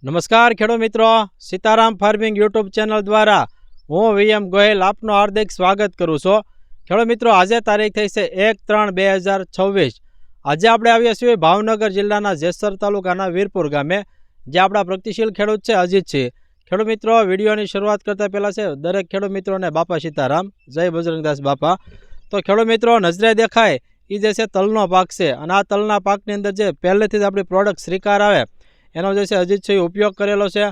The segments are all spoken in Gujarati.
નમસ્કાર ખેડૂત મિત્રો, સીતારામ ફાર્મિંગ યુટ્યુબ ચેનલ દ્વારા હું વીએમ ગોહિલ આપનું હાર્દિક સ્વાગત કરું છું। ખેડૂત મિત્રો, આજે તારીખ થઈ છે 1/3/2026। આજે આપણે આવ્યા છીએ ભાવનગર જિલ્લાના જેસર તાલુકાના વીરપુર ગામે, જે આપણા પ્રગતિશીલ ખેડૂત છે અજીત છે। ખેડૂત મિત્રો, વિડીયોની શરૂઆત કરતા પહેલાં છે દરેક ખેડૂત મિત્રોને બાપા સીતારામ, જય બજરંગદાસ બાપા। તો ખેડૂત મિત્રો, નજરે દેખાય એ જે છે તલનો પાક છે, અને આ તલના પાકની અંદર જે પહેલેથી જ આપણી પ્રોડક્ટ શ્રીકાર આવે એનો જે છે અજીત છે ઉપયોગ કરેલો છે,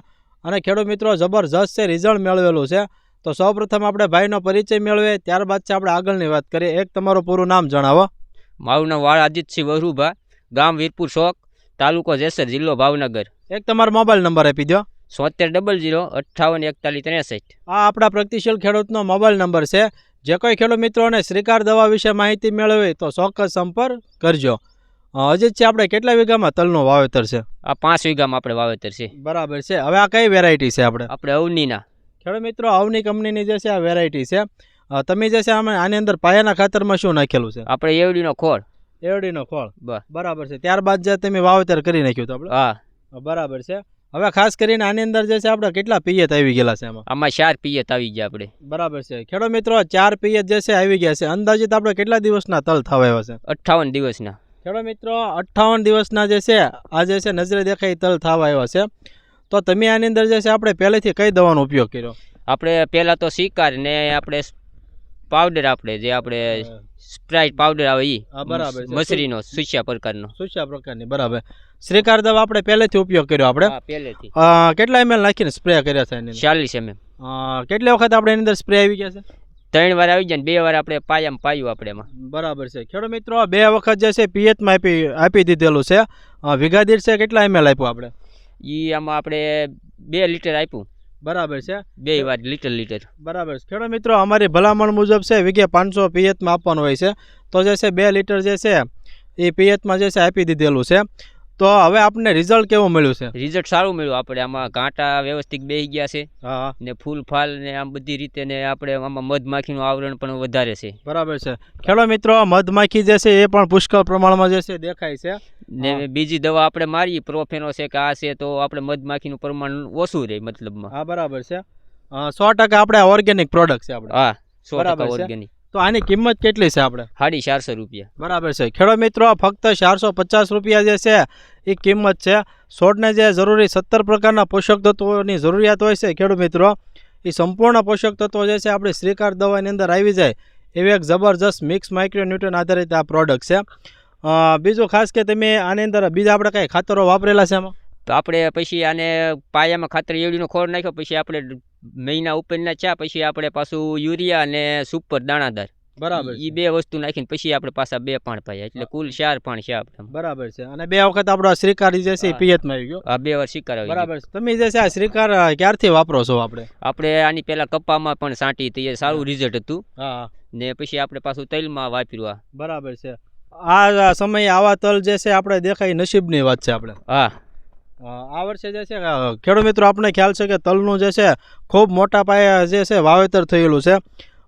અને ખેડૂત મિત્રો જબરજસ્ત છે રિઝલ્ટ મેળવેલું છે। તો સૌપ્રથમ આપણે ભાઈનો પરિચય મેળવીએ, ત્યારબાદ છે આપણે આગળની વાત કરીએ। એક તમારું પૂરું નામ જણાવો। મારું નામ વાળ અજીતસિંહ વરુભા, ગામ વીરપુર ચોક, તાલુકો જેસર, જિલ્લો ભાવનગર। એક તમારો મોબાઈલ નંબર આપી દો। 7000584163। આ આપણા પ્રગતિશીલ ખેડૂતનો મોબાઈલ નંબર છે। જે કોઈ ખેડૂત મિત્રોને શ્રીકાર દવા વિશે માહિતી મેળવી તો ચોક્કસ સંપર્ક કરજો। અજીત છે, આપણે કેટલા વીઘામાં તલનું વાવેતર છે? આ 5 વીઘામાં આપણે વાવેતર છે। બરાબર છે। હવે આ કઈ વેરાયટી છે? આપણે અવનીના ખેડૂત મિત્રો, અવની કંપનીની જે છે આ વેરાયટી છે। તમે જે છે આની અંદર પાયાના ખાતરમાં શું નાખેલું છે? આપણે એવડીનો ખોળ। એવડીનો ખોળ, બરાબર છે। ત્યારબાદ જે તમે વાવેતર કરી નાખ્યું તો આપણે? હા, બરાબર છે। હવે ખાસ કરીને આની અંદર જે છે આપણે કેટલા પિયત આવી ગયેલા છે? આમાં 4 પિયત આવી ગયા આપણે। બરાબર છે। ખેડૂત મિત્રો, 4 પિયત જે છે આવી ગયા છે। અંદાજિત આપણે કેટલા દિવસના તલ થવા આવ્યા છે? 58 દિવસના। ખેડૂત મિત્રો, 58 દિવસના જે છે આ જે છે નજરે દેખાય તલ થવા આવ્યા છે। તો તમે આની અંદર જે છે આપણે પહેલેથી કઈ દવાનો ઉપયોગ કર્યો? આપણે પહેલા તો શિકાર ને આપણે પાવડર, આપણે જે આપણે સ્પ્રાઇટ પાવડર આવે ઈ, બરાબર, મસરીનો સુસ્યા પ્રકારની, બરાબર। શ્રીકાર દવા આપણે પહેલેથી ઉપયોગ કર્યો આપણે? હા, પહેલેથી। કેટલા ml નાખીને સ્પ્રે કર્યા છે એની? 40 mm। કેટલી વખત આપણે એની અંદર સ્પ્રે આવી ગયા છે? 3 વાર આવી જાય ને 2 વાર આપણે પાયામાં પાયું આપણે એમાં। બરાબર છે। ખેડૂત મિત્રો, 2 વખત જે છે પિયતમાં આપી દીધેલું છે। વીઘા દીઠ છે કેટલા ml આપ્યું આપણે? ઈ આમાં આપણે 2 લીટર આપ્યું। બરાબર છે। 2 વાર લીટર। બરાબર છે। ખેડૂત મિત્રો, અમારી ભલામણ મુજબ છે વીઘે 500 પિયતમાં આપવાનું હોય છે। તો જે છે 2 લીટર જે છે એ પિયતમાં જે છે આપી દીધેલું છે। તો હવે આપણને રિઝલ્ટ કેવું મળ્યું છે? રિઝલ્ટ સારું મળ્યું આપણે। આમાં કાંટા વ્યવસ્થિત બેસી ગયા છે, હા, ને ફૂલ ફાલ ને આમ બધી રીતે, ને આપણે આમાં મધમાખીનું આવરણ પણ વધારે છે। બરાબર છે। ખેડૂત મિત્રો, મધમાખી જે છે એ પણ પુષ્કળ પ્રમાણમાં જે છે દેખાય છે। ને બીજી દવા આપણે મારી પ્રોફેનો છે કે આ છે, તો આપણે મધમાખીનું પ્રમાણ ઓછું રહે મતલબમાં। હા, બરાબર છે। 100% આપણે ઓર્ગેનિક પ્રોડક્ટ છે આપણે? હા, 100% ઓર્ગેનિક। તો આની કિંમત કેટલી છે આપણે? 450 રૂપિયા। બરાબર છે। ખેડૂત મિત્રો, ફક્ત 450 રૂપિયા જે છે એ કિંમત છે। છોડને જે જરૂરી 17 પ્રકારના પોષક તત્વોની જરૂરિયાત હોય છે ખેડૂત મિત્રો, એ સંપૂર્ણ પોષક તત્વો જે છે આપણી શ્રીકાર દવાની અંદર આવી જાય એવી એક જબરજસ્ત મિક્સ માઇક્રોન્યુટ્રન આધારિત આ પ્રોડક્ટ છે। બીજું ખાસ કે તમે આની અંદર બીજા આપણે કઈ ખાતરો વાપરેલા છે એમાં? તો આપણે પછી આને પાયામાં ખાતર એવડીનો ખોળ નાખ્યો, પછી આપણે મહિના ઉપરના ચા, પછી આપણે પાછું યુરિયા અને સુપર દાણાદાર, બરાબર, એ 2 વસ્તુ નાખીને પછી આપણે પાછા 2 પાણ પાયા, એટલે કુલ 4 પાણ છે આપણે। બરાબર છે। અને 2 વખત આપણો શ્રીકાર જે છે પિયતમાં આવી ગયો? હા, 2 વાર શિકાર આવી ગયો। બરાબર છે। તમે જે છે આ શ્રીકાર ક્યારથી વાપરો છો? આપણે આની પહેલા કપામાં પણ સાંટી હતી, સારું રિઝલ્ટ હતું। હા, ને પછી આપણે પાછું તલમાં વાપર્યું। બરાબર છે। આ સમયે આવા તલ જે છે આપણે દેખાય નસીબની વાત છે આપણે। હા, આ વર્ષે જે છે ખેડૂત મિત્રો આપણે ખ્યાલ છે કે તલનું જે છે ખૂબ મોટા પાયે જે છે વાવેતર થયેલું છે।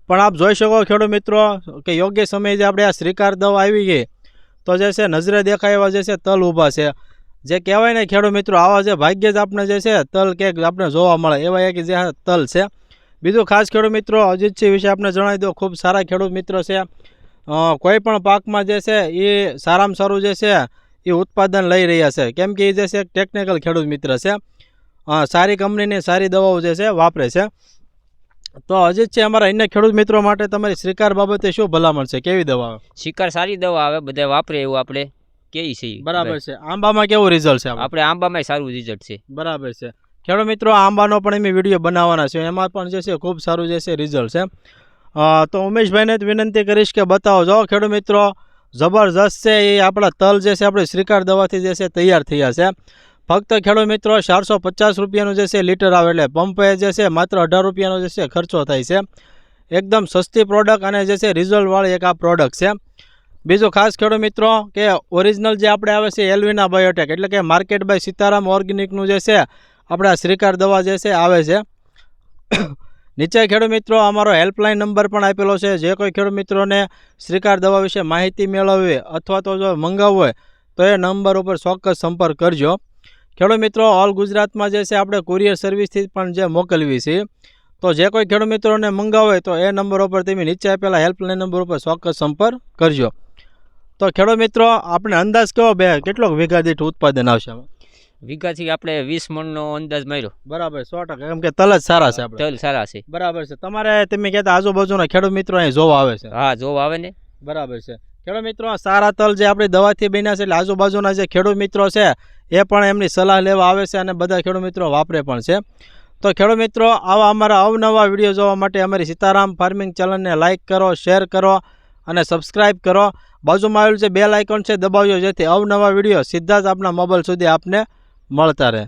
પણ આપ જોઈ શકો ખેડૂત મિત્રો કે યોગ્ય સમયે જે આપણે આ શ્રીકાર દવા આવી ગઈ તો જે છે નજરે દેખાય એવા જે છે તલ ઊભા છે। જે કહેવાય ને ખેડૂત મિત્રો, આવા જે ભાગ્ય જ આપણે જે છે તલ ક્યાંક આપણે જોવા મળે એવા એક જે તલ છે। બીજું ખાસ ખેડૂત મિત્રો, અજીતસિંહ વિશે આપણે જણાવી દો, ખૂબ સારા ખેડૂત મિત્રો છે। કોઈ પણ પાકમાં જે છે એ સારામાં સારું જે છે એ ઉત્પાદન લઈ રહ્યા છે, કેમ કે એ જે છે ટેકનિકલ ખેડૂત મિત્ર છે। સારી કંપનીની સારી દવાઓ જે છે વાપરે છે। તો અજીત છે, અમારા અન્ય ખેડૂત મિત્રો માટે તમારી શ્રીકાર બાબતે શું ભલામણ છે? કેવી દવા? શિકાર સારી દવા આવે, બધા વાપરે એવું આપણે કહીએ છીએ। બરાબર છે। આંબામાં કેવું રિઝલ્ટ છે? આપણે આંબામાં સારું રિઝલ્ટ છે। બરાબર છે। ખેડૂત મિત્રો, આંબાનો પણ અમે વિડીયો બનાવવાના છે, એમાં પણ જે છે ખૂબ સારું જે છે રિઝલ્ટ છે। તો ઉમેશભાઈને જ વિનંતી કરીશ કે બતાવો। જો ખેડૂત મિત્રો, જબરજસ્ત છે એ આપણા તલ જે છે આપણે શ્રીકાર દવાથી જે છે તૈયાર થયા છે। ફક્ત ખેડૂત મિત્રો 450 રૂપિયાનું જે છે લીટર આવે, એટલે પંપે જે છે માત્ર 18 રૂપિયાનો જે છે ખર્ચો થાય છે। એકદમ સસ્તી પ્રોડક્ટ અને જે છે રિઝલ્ટવાળી એક આ પ્રોડક્ટ છે। બીજું ખાસ ખેડૂત મિત્રો કે ઓરિજિનલ જે આપણે આવે છે એલ્વિના બાયોટેક, એટલે કે માર્કેટ બાય સીતારામ ઓર્ગેનિકનું જે છે આપણે આ શ્રીકાર દવા જે છે આવે છે। નીચે ખેડૂત મિત્રો અમારો હેલ્પલાઇન નંબર પણ આપેલો છે। જે કોઈ ખેડૂત મિત્રોને શ્રીકાર દવા વિશે માહિતી મેળવવી અથવા તો જો મંગાવવું હોય તો એ નંબર ઉપર ચોક્કસ સંપર્ક કરજો। ખેડૂત મિત્રો ઓલ ગુજરાતમાં જે છે આપણે કુરિયર સર્વિસથી પણ જે મોકલવી છે. તો જે કોઈ ખેડૂત મિત્રોને મંગાવો હોય તો એ નંબર ઉપર તમે નીચે આપેલા હેલ્પલાઇન નંબર ઉપર ચોક્કસ સંપર્ક કરજો. તો ખેડૂત મિત્રો આપણે અંદાજ કેવો કેટલોક વીઘા દીઠ ઉત્પાદન આવશે આમાં? વીઘાથી આપણે 20 મણનો અંદાજ માર્યો. બરાબર 100%, કેમ કે તલ જ સારા છે આપણે. તલ સારા છે. બરાબર છે. તમારે તમે કહેતા આજુબાજુના ખેડૂત મિત્રો અહીં જોવા આવે છે? હા, જોવા આવે ને. બરાબર છે. ખેડૂત મિત્રો સારા તલ જે આપણી દવાથી બન્યા છે એટલે આજુબાજુના જે ખેડૂત મિત્રો છે એ પણ એમની સલાહ લેવા આવે છે અને બધા ખેડૂત મિત્રો વાપરે પણ છે. તો ખેડૂત મિત્રો આવા અમારા અવનવા વિડીયો જોવા માટે અમારી સીતારામ ફાર્મિંગ ચેનલને લાઇક કરો, શેર કરો અને સબસ્ક્રાઈબ કરો. બાજુમાં આવેલું જે બેલ આઇકોન છે દબાવજો, જેથી અવનવા વિડીયો સીધા જ આપણા મોબાઈલ સુધી આપને મળતા રહે.